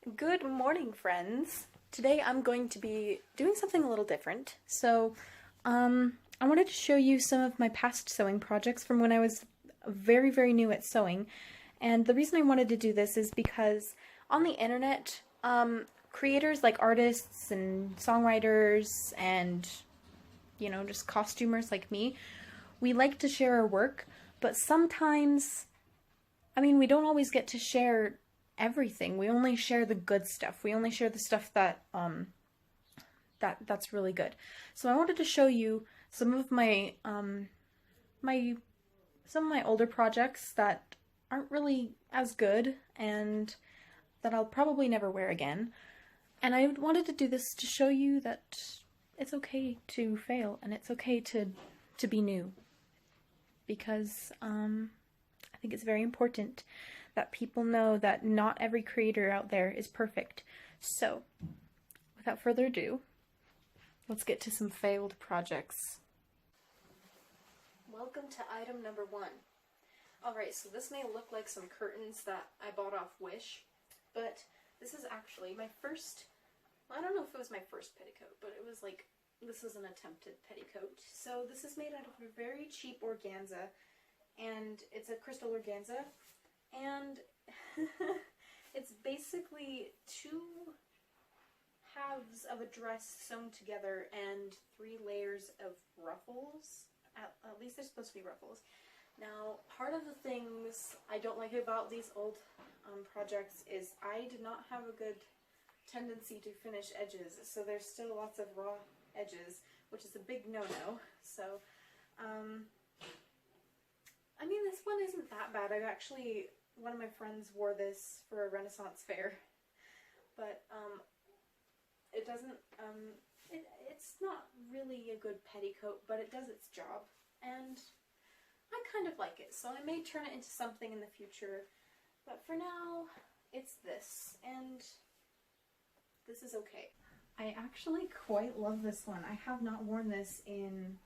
Good morning, friends. Today I'm going to be doing something a little different. I wanted to show you some of my past sewing projects from when I was very, very new at sewing. And the reason I wanted to do this is because on the internet, creators like artists and songwriters and, just costumers like me, we like to share our work, but sometimes, we don't always get to share everything. We only share the good stuff. We only share the stuff that's really good. So I wanted to show you some of my some of my older projects that aren't really as good and that I'll probably never wear again. And I wanted to do this to show you that it's okay to fail and it's okay to be new, because I think it's very important that people know that not every creator out there is perfect. So, without further ado, let's get to some failed projects. Welcome to item number 1. Alright, so this may look like some curtains that I bought off Wish, but this is actually my first, I don't know if it was my first petticoat, but it was like, this is an attempted petticoat. So this is made out of a very cheap organza, and it's a crystal organza, and it's basically 2 halves of a dress sewn together and 3 layers of ruffles. At least they're supposed to be ruffles. Now, part of the things I don't like about these old projects is I did not have a good tendency to finish edges, so there's still lots of raw edges, which is a big no-no. So, this one isn't that bad. One of my friends wore this for a Renaissance fair, but it doesn't, it's not really a good petticoat, but it does its job, and I kind of like it, so I may turn it into something in the future, but for now, it's this, and this is okay. I actually quite love this one. I have not worn this in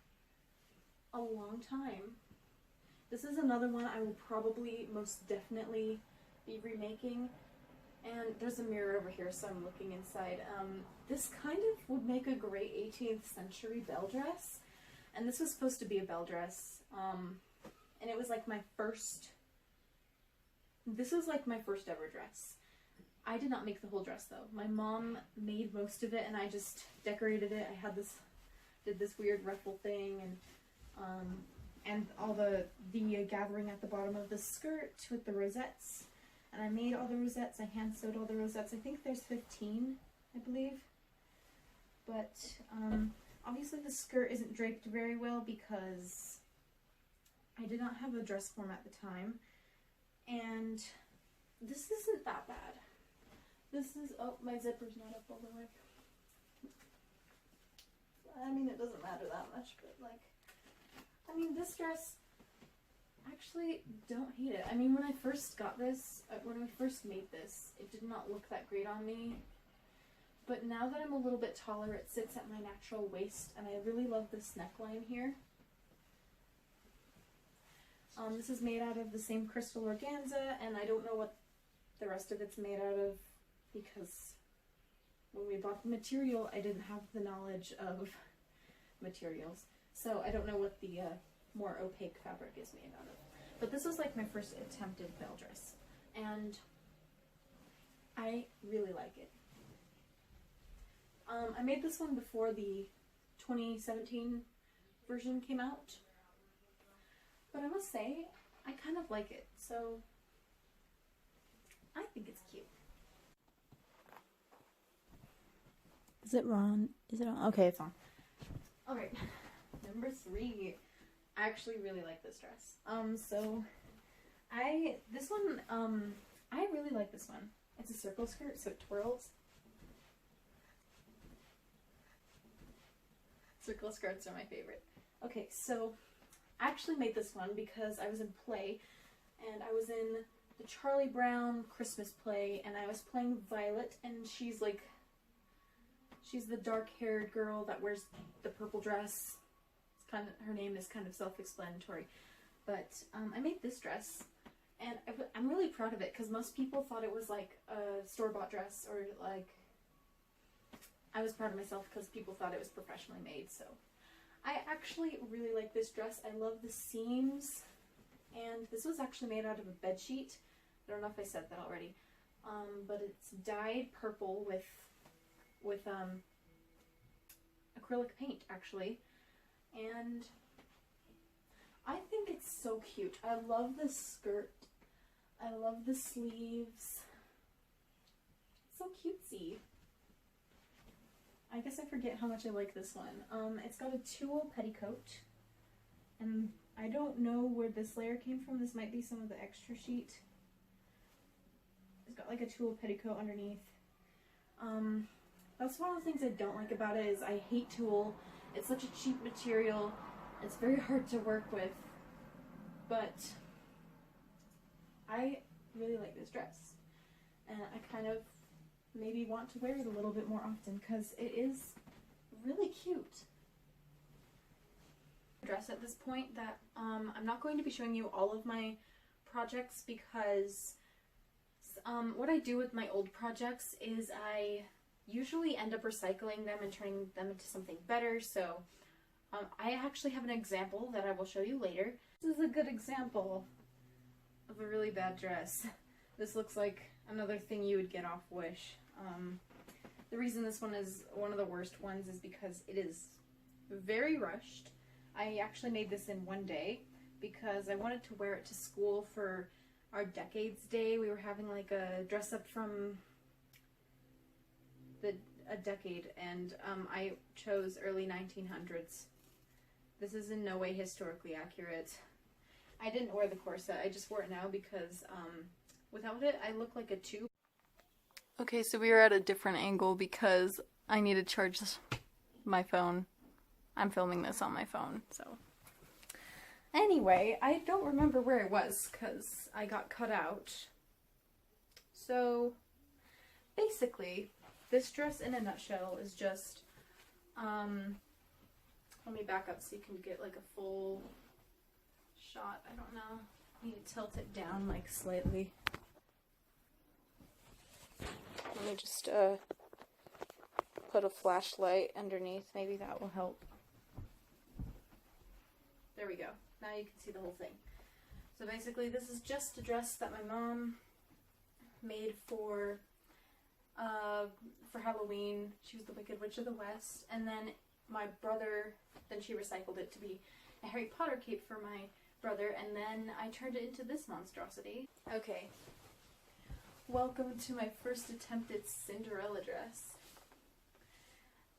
a long time. This is another one I will probably most definitely be remaking. And there's a mirror over here, so I'm looking inside. This kind of would make a great 18th century belle dress. And this was supposed to be a belle dress. And it was like my first... This was like my first ever dress. I did not make the whole dress though. My mom made most of it and I just decorated it. I did this weird ruffle thing and all the gathering at the bottom of the skirt with the rosettes. And I made all the rosettes. I hand sewed all the rosettes. I think there's 15, I believe. But obviously the skirt isn't draped very well because I did not have a dress form at the time. And this isn't that bad. This is, oh, my zipper's not up all the way. It doesn't matter that much, but this dress, actually don't hate it. When I first got this, when we first made this, it did not look that great on me. But now that I'm a little bit taller, it sits at my natural waist, and I really love this neckline here. This is made out of the same crystal organza, and I don't know what the rest of it's made out of, because when we bought the material, I didn't have the knowledge of materials. So I don't know what the more opaque fabric is made out of. But this was like my first attempted belle dress, and I really like it. I made this one before the 2017 version came out, but I must say, I kind of like it, so I think it's cute. Is it on? Is it on? Okay, it's on. Alright, number 3. I actually really like this dress. I really like this one. It's a circle skirt, so it twirls. Circle skirts are my favorite. Okay, so I actually made this one because I was in play, and I was in the Charlie Brown Christmas play, and I was playing Violet, and she's the dark-haired girl that wears the purple dress. Her name is kind of self-explanatory. But I made this dress, And I'm really proud of it because most people thought it was like a store-bought dress, or like, I was proud of myself because people thought it was professionally made. So I actually really like this dress. I love the seams, and this was actually made out of a bed sheet. I don't know if I said that already, but it's dyed purple with acrylic paint actually, and I think it's so cute. I love the skirt. I love the sleeves. It's so cutesy. I guess I forget how much I like this one. It's got a tulle petticoat, and I don't know where this layer came from. This might be some of the extra sheet. It's got like a tulle petticoat underneath. That's one of the things I don't like about it, is I hate tulle. It's such a cheap material. It's very hard to work with, but I really like this dress, and I kind of maybe want to wear it a little bit more often because it is really cute. Dress at this point that I'm not going to be showing you all of my projects because what I do with my old projects is I usually end up recycling them and turning them into something better. So I actually have an example that I will show you later. This is a good example of a really bad dress. This looks like another thing you would get off Wish. The reason this one is one of the worst ones is because it is very rushed. I actually made this in one day because I wanted to wear it to school for our Decades Day. We were having like a dress up from a decade, and I chose early 1900s. This is in no way historically accurate. I didn't wear the corset, I just wore it now because without it I look like a tube. Okay, so we are at a different angle because I need to charge my phone. I'm filming this on my phone, so. Anyway, I don't remember where I was because I got cut out. So, basically, this dress in a nutshell is just, let me back up so you can get like a full shot. I don't know. I need to tilt it down like slightly. Let me just put a flashlight underneath. Maybe that will help. There we go. Now you can see the whole thing. So basically this is just a dress that my mom made for Halloween. She was the Wicked Witch of the West. And then my brother, then she recycled it to be a Harry Potter cape for my brother. And then I turned it into this monstrosity. Okay. Welcome to my first attempt at Cinderella dress.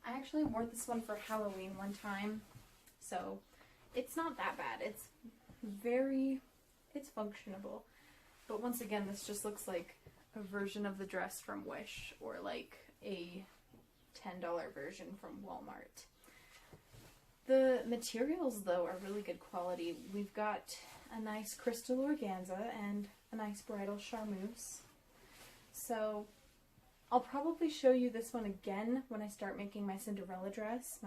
I actually wore this one for Halloween one time, so it's not that bad. It's functionable. But once again, this just looks like a version of the dress from Wish, or like a $10 version from Walmart. The materials, though, are really good quality. We've got a nice crystal organza and a nice bridal charmeuse. So I'll probably show you this one again when I start making my Cinderella dress,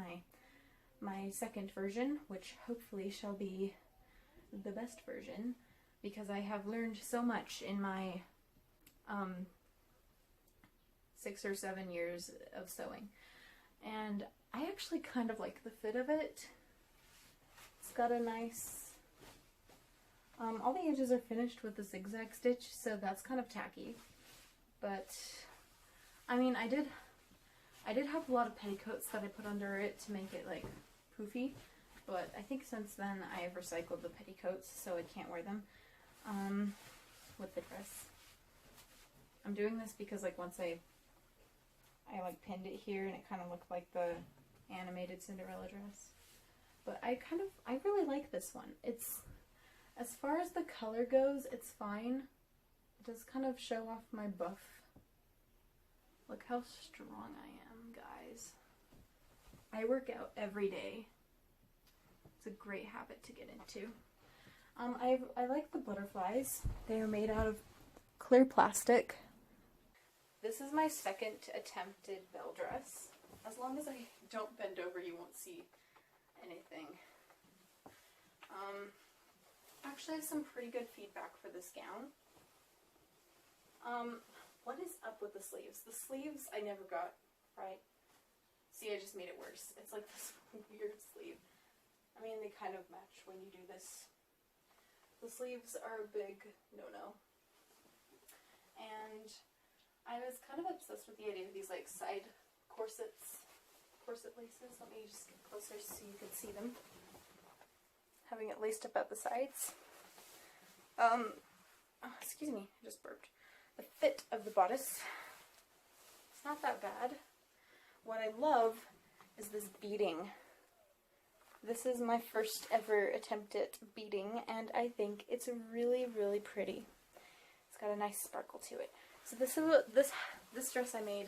my second version, which hopefully shall be the best version, because I have learned so much in my 6 or 7 years of sewing. And I actually kind of like the fit of it. It's got a nice, all the edges are finished with the zigzag stitch, so that's kind of tacky. But, I mean, I did have a lot of petticoats that I put under it to make it, like, poofy. But I think since then I have recycled the petticoats, so I can't wear them with the dress. I'm doing this because, like, once I like, pinned it here, and it kind of looked like the animated Cinderella dress. But I really like this one. It's, as far as the color goes, it's fine. It does kind of show off my buff. Look how strong I am, guys. I work out every day. It's a great habit to get into. I like the butterflies. They are made out of clear plastic. This is my second attempted bell dress. As long as I don't bend over, you won't see anything. actually have some pretty good feedback for this gown. What is up with the sleeves? The sleeves I never got right. See, I just made it worse. It's like this weird sleeve. I mean, they kind of match when you do this. The sleeves are a big no-no. And I was kind of obsessed with the idea of these like side corset laces. Let me just get closer so you can see them. Having it laced up at the sides. Oh, excuse me, I just burped. The fit of the bodice, it's not that bad. What I love is this beading. This is my first ever attempt at beading, and I think it's really, really pretty. It's got a nice sparkle to it. So this dress I made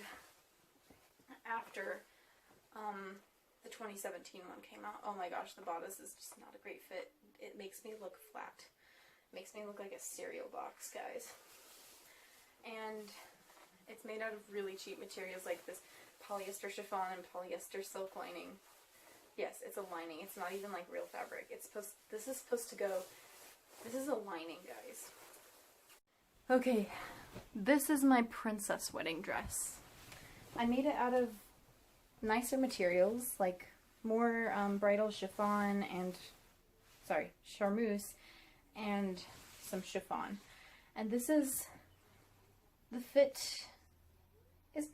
after the 2017 one came out. Oh my gosh, the bodice is just not a great fit. It makes me look flat. It makes me look like a cereal box, guys. And it's made out of really cheap materials like this polyester chiffon and polyester silk lining. Yes, it's a lining. It's not even like real fabric. This is supposed to go, this is a lining, guys. Okay, this is my princess wedding dress. I made it out of nicer materials, like more bridal chiffon and, charmeuse and some chiffon. And this is, the fit is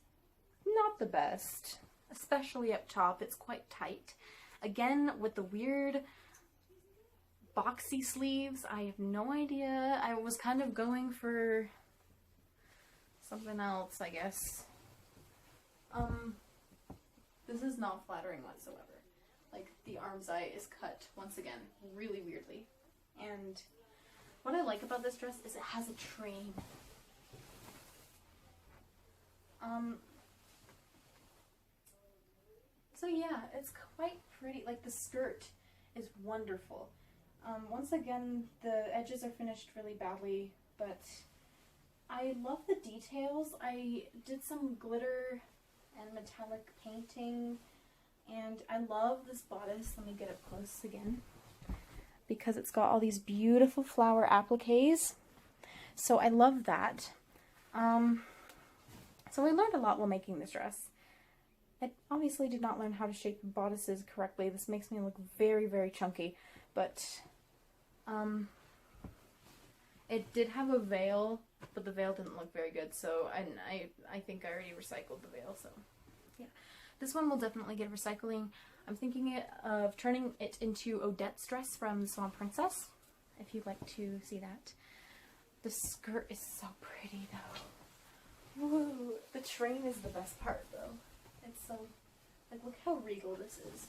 not the best, especially up top. It's quite tight. Again, with the weird boxy sleeves, I have no idea. I was kind of going for something else, I guess. This is not flattering whatsoever. Like, the armscye is cut, once again, really weirdly. And what I like about this dress is it has a train. So yeah, it's quite pretty. Like, the skirt is wonderful. Once again, the edges are finished really badly, but I love the details. I did some glitter and metallic painting, and I love this bodice. Let me get up close again, because it's got all these beautiful flower appliques. So I love that. So I learned a lot while making this dress. I obviously did not learn how to shape bodices correctly. This makes me look very, very chunky, but it did have a veil, but the veil didn't look very good, so I think I already recycled the veil, so yeah. This one will definitely get recycling. I'm thinking of turning it into Odette's dress from The Swan Princess, if you'd like to see that. The skirt is so pretty, though. Woo! The train is the best part, though. It's so, like, look how regal this is.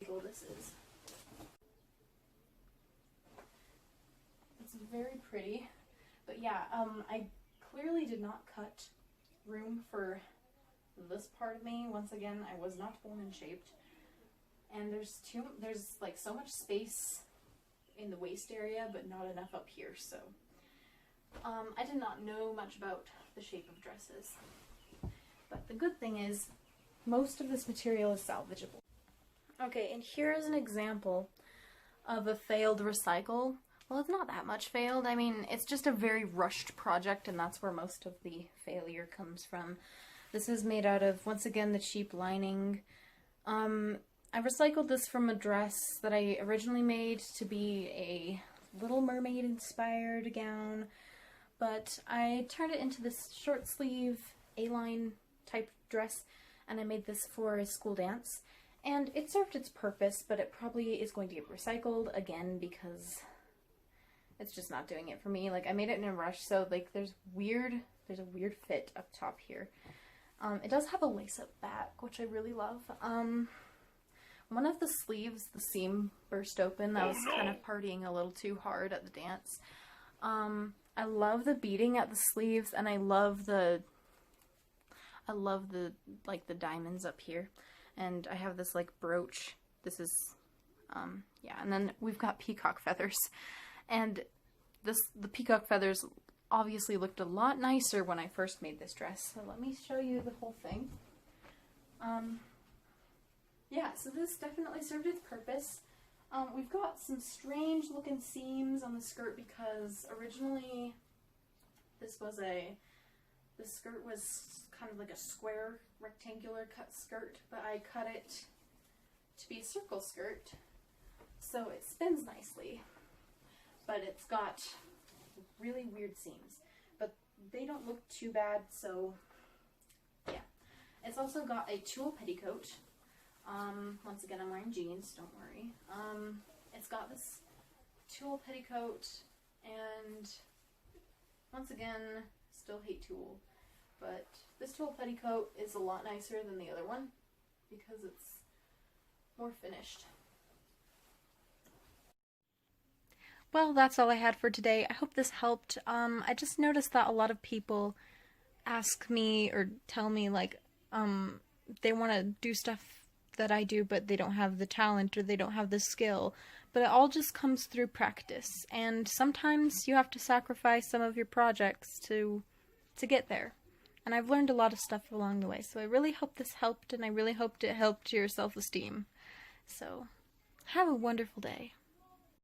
Regal this is. It's very pretty, but yeah, I clearly did not cut room for this part of me. Once again, I was not bone and shaped, and there's like so much space in the waist area, but not enough up here, so I did not know much about the shape of dresses. But the good thing is, most of this material is salvageable. Okay, and here is an example of a failed recycle. Well, it's not that much failed. I mean, it's just a very rushed project, and that's where most of the failure comes from. This is made out of, once again, the cheap lining. I recycled this from a dress that I originally made to be a Little Mermaid inspired gown, but I turned it into this short sleeve A-line type dress, and I made this for a school dance, and it served its purpose, but it probably is going to get recycled again because it's just not doing it for me. Like, I made it in a rush, so like there's a weird fit up top here. It does have a lace-up back, which I really love. One of the sleeves, the seam burst open. I was kind of partying a little too hard at the dance. I love the beading at the sleeves, and I love the like the diamonds up here. And I have this like brooch. This is yeah, and then we've got peacock feathers. And the peacock feathers obviously looked a lot nicer when I first made this dress. So let me show you the whole thing. Yeah, so this definitely served its purpose. We've got some strange looking seams on the skirt because originally the skirt was kind of like a square rectangular cut skirt, but I cut it to be a circle skirt so it spins nicely, but it's got really weird seams, but they don't look too bad, so yeah. It's also got a tulle petticoat. Once again, I'm wearing jeans, don't worry. It's got this tulle petticoat, and once again, still hate tulle, but this tulle petticoat is a lot nicer than the other one because it's more finished. Well, that's all I had for today. I hope this helped. I just noticed that a lot of people ask me or tell me like they want to do stuff that I do, but they don't have the talent or they don't have the skill. But it all just comes through practice, and sometimes you have to sacrifice some of your projects to get there. And I've learned a lot of stuff along the way, so I really hope this helped, and I really hoped it helped your self-esteem. So, have a wonderful day.